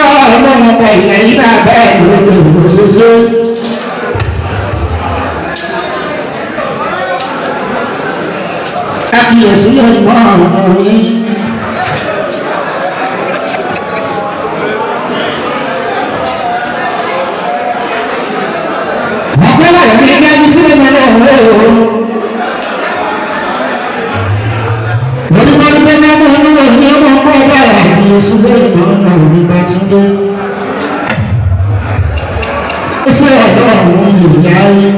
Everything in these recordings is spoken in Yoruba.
lọ́wọ́ ọlọ́run ọba ilẹ̀ yìí náà bẹ́ẹ̀ lóde òṣèṣe. Kábíyèsí lè mọ ọ̀rọ̀ yìí. Ọ̀pẹ́lẹ̀ rẹ̀ ní ẹgbẹ́ sí ẹgbẹ́ náà wọ́n o. Lórí pé náà mọ̀ ní òní ọmọ ọmọ ọba àbíyèsí lè mọ ọ̀rọ̀ nípa Túndé. Ó ṣe ọ̀dọ́ àwọn ìyá ayé.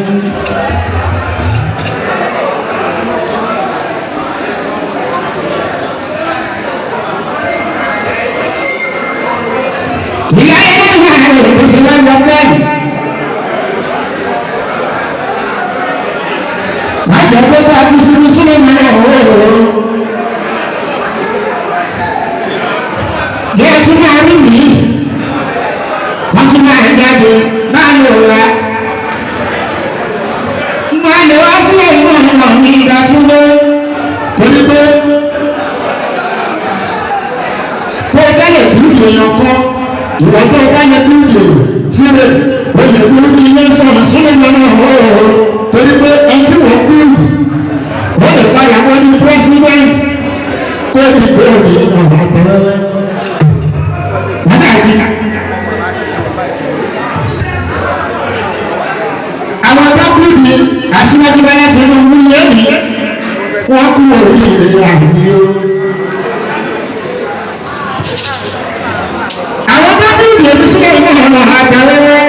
Ìyá ayé tó wà ní òkúta náà lọ bẹ́ẹ̀. Májọ̀ pé bá a bí síbi sílẹ̀ máa ń wọ̀ ọ́. Bí ẹ ti máa rí mi, wọ́n ti máa ń jáde máa lò wá. Máa lò wá sílẹ̀ ìwọ ọ̀nà ní ìgbà tó lé. Torí pé kó o bá lè bí èèyàn kan, ìwọ tó o bá lè bí èèyàn sílẹ̀, o lè bí ilé sọ̀rọ̀ sílẹ̀ máa ń wọ̀ ọ́. Torí pé ẹni tí wọ́n kú wọ́n lè padà wọ́n ní president tó ti gbé òní ọ̀rọ̀ àtẹ̀rẹ́rẹ́. Wọ́n náà di àwọn dákúrúdì aṣíwájú báyà tí wọ́n mú lẹ́yìn wọ́n kú òní ìrìn àdúgbò. Àwọn dákúrúdì èmi sílẹ̀ ìwọ̀n ọ̀rọ̀ àtẹ̀rẹ́rẹ́.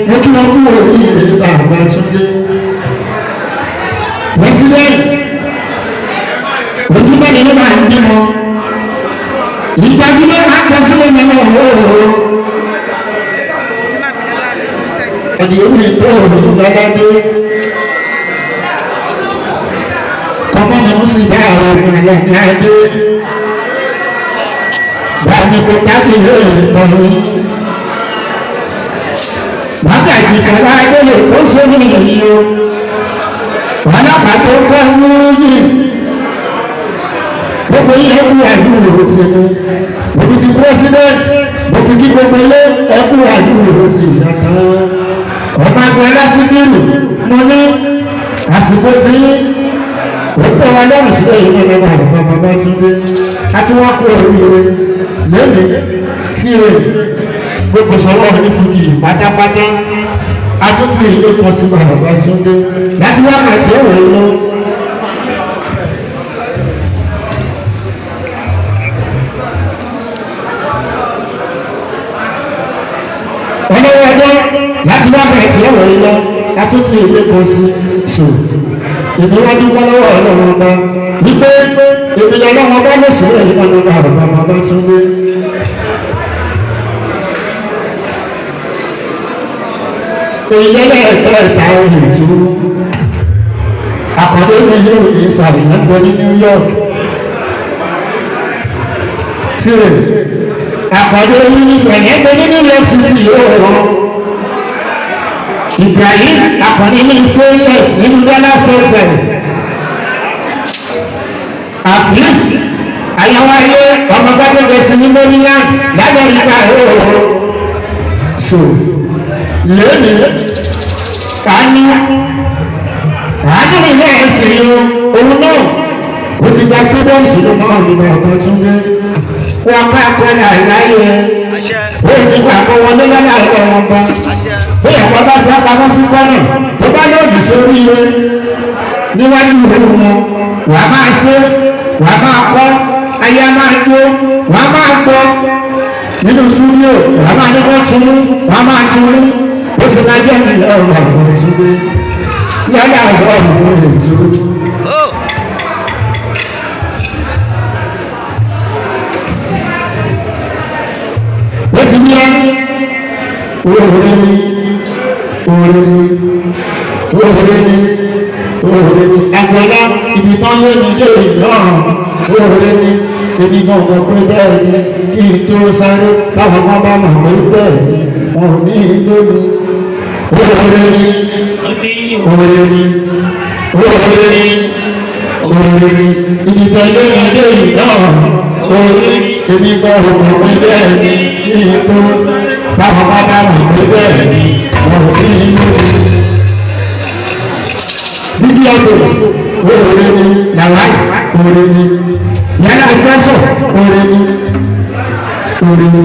Mo kí wọn kú òní ìrìn àgbà Túndé. President ojúbọ ni ló máa ń bímọ. Ìgbàgbé máa ń tẹ̀sí lómi náà wọ́ọ̀rọ̀. Ẹni orí ìtọ́ òní lọ́dọ́dé. Kọ́mọ́ ni mo sì bá àwọn ọmọ ẹ̀yà ní adé. Báyìí kò dábìí lórí ìtọ́ni. Wákàtí sọ̀rọ̀ ayélujára tó ṣe ní ìlú o. Wọ́n náà tó kọ́ ní yìí. Gbogbo ilé ẹkú àdúgbò ti ní. Òbí ti president, òbí kí gbogbo ilé ẹkú àdúgbò ti yàtọ̀. Ọba àgbẹ̀ lásìkò mo ní àsìkò tí ó pọ̀ wá lọ́rùn sílẹ̀ yìí ní ọmọ àgbà bàbá Túndé. A ti wá kó oríire lónìí tí gbogbo sọ̀rọ̀ ní fújì pátápátá atúntì ilé kan sí bàbá Túndé láti wákàtí ẹ̀wọ̀n lọ. Ọlọ́wọ́ ọjọ́ láti wákàtí ẹ̀wọ̀n lọ atúntì ilé kan sí ṣò. Ìdíwájú wọ́lọ́wọ́ ọlọ́wọ́ ọba wípé ìpìlẹ̀ ọlọ́wọ́ ọba ló sì rẹ̀ nípa lọ́wọ́ àbàbà bàbá Túndé. Ìyẹ́lẹ̀ ẹ̀kọ́ ẹ̀ka ohun ìtú. Àkọ́dé ní ilé ìsàlẹ̀ ń bọ̀ ní New York. Tíre àkọ́dé ní ìsàlẹ̀ ń bọ̀ ní New York City yóò. Ibrahim àkọ́dé ní Stainless nínú Dallas Texas. Àfíìs àyàwó ayé ọmọ gbàgbé sí ní Maryland lábẹ́ ìgbà yóò. Lónìí kání ilé ẹ̀sìn yìí òun náà ó ti gba freedom sínú náà nínú ọ̀gbọ́n Túndé wọn bá akọ́lẹ̀ àìláyé ó ti gbà kó wọn ní lọ́nà àìlẹ́ wọn bá bí ẹ̀kọ́ bá sá pamọ́ sí gbọ́nà tó bá lóòdì sórí ilé níwájú ìlú wọn wà á máa ṣe wà á máa kọ́ ayé á máa jó wà á máa gbọ́ nínú súdíò wà á máa ní kó tún wà á máa tún ó sì máa jẹ́ ìlú ọ̀rọ̀ àwọn ìṣúgbé lọ́dà ọ̀rọ̀ àwọn ìṣúgbé. Ó ti ní òòrè ní àgbẹ̀lá ibi tán lé ní dé ìlọ́rùn òòrè ní èmi náà mọ̀ pé bẹ́ẹ̀ ni kí n tó sáré káwọn kan bá mọ̀ pé bẹ́ẹ̀ ni wọn ò ní ìlú mi. Òòrè ní ibi tán lé ní dé ìlọ́rùn òòrè ní. èmi gbọ́ òkú pé bẹ́ẹ̀ ni kí n tó báwọn bá dáhùn pé bẹ́ẹ̀ ni wọ́n ti ń lórí. Bíbí ọ̀dọ̀ òòrè ni làwáì òòrè ni yàrá ìsẹ́sọ̀ òòrè ni òòrè ni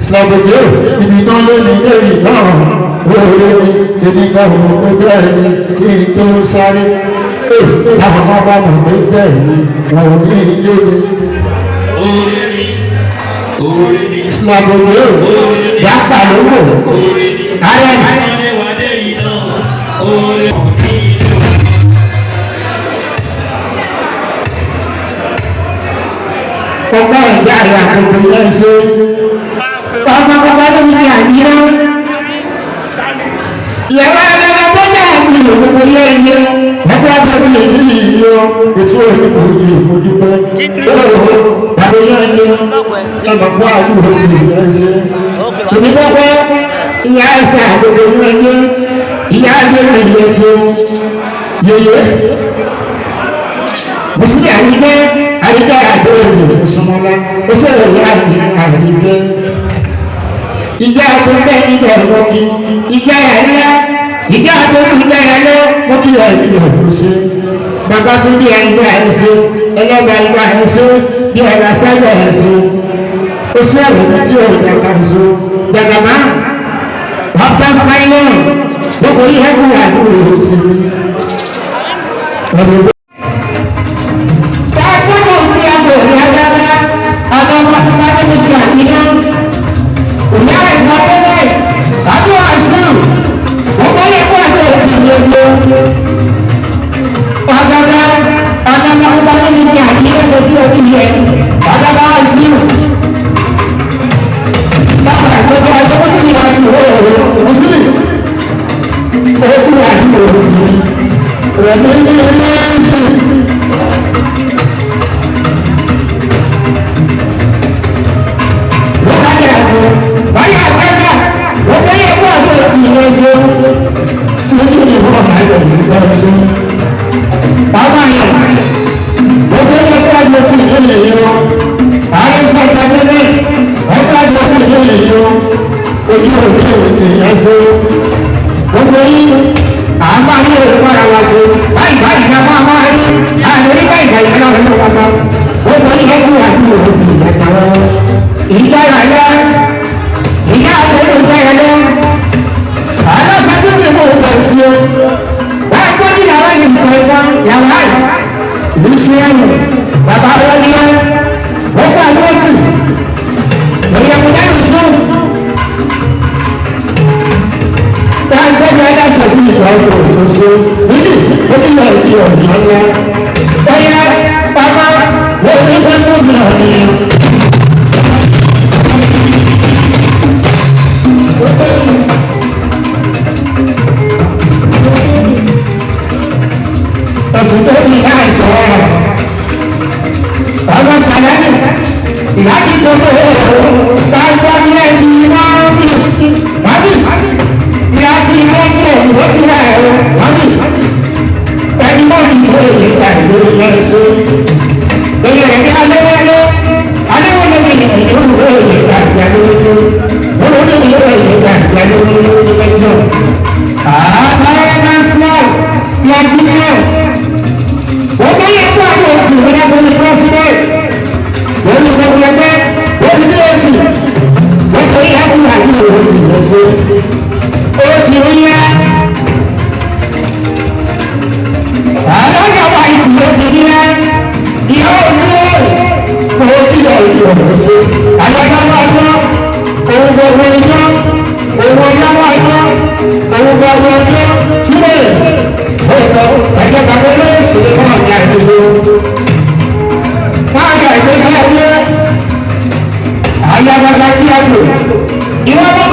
sọ̀bùdé ibi tán lórí lórí náà òòrè ni èmi gbọ́ òkú pé bẹ́ẹ̀ ni kí n tó sáré. Báwọn bá dáhùn pé bẹ́ẹ̀ ni wọ́n ti ń lórí. Sọ̀bùdé yàtà lóko ayẹyẹ. Ọgbà ìjà rẹ̀ àkókò yẹn ṣe. Ọgbà ló ń yà yíyá. Ìyàwó ẹgbẹ́ tó yà ní òkòkò yẹn yẹ. Ẹgbẹ́ àgbàdo lè ní ìyọ ètò ìdìbò ìdìbò. Bàbá yẹn yẹ. Ẹgbẹ́ kó àdúgbò ìdìbò yẹn ṣe. Ìdìbò pé ìyá ẹsẹ̀ àkókò yẹn yẹ. Ìyá ẹgbẹ́ yẹn ṣe. Yẹyẹ. Bùsùlẹ̀ àyíké. Àyíká àdó ìlú ìsúnmọ́lá ó sọ̀rọ̀ ìyá àyíké. Ìjà àdó bẹ́ẹ̀ nígbà ìwọ́kí. Ìjà àyíká ìjà àdó ìjà àyíká wọ́n kí wọ́n ìlú ìlú ṣe. Bàbá tún bí àyíká ẹ̀ ṣe, ẹlẹ́gbà àyíká ẹ̀ ṣe, bí ọ̀gá sáyọ̀ ẹ̀ ṣe. Ó sọ̀rọ̀ tí ó ìjà kan ṣe. Dàgbàmá ọ̀pá sáyọ̀ gbogbo yẹn kú àdúrà ìlú ṣe. Ayah bàbá tí a lò, ìwọ́n bá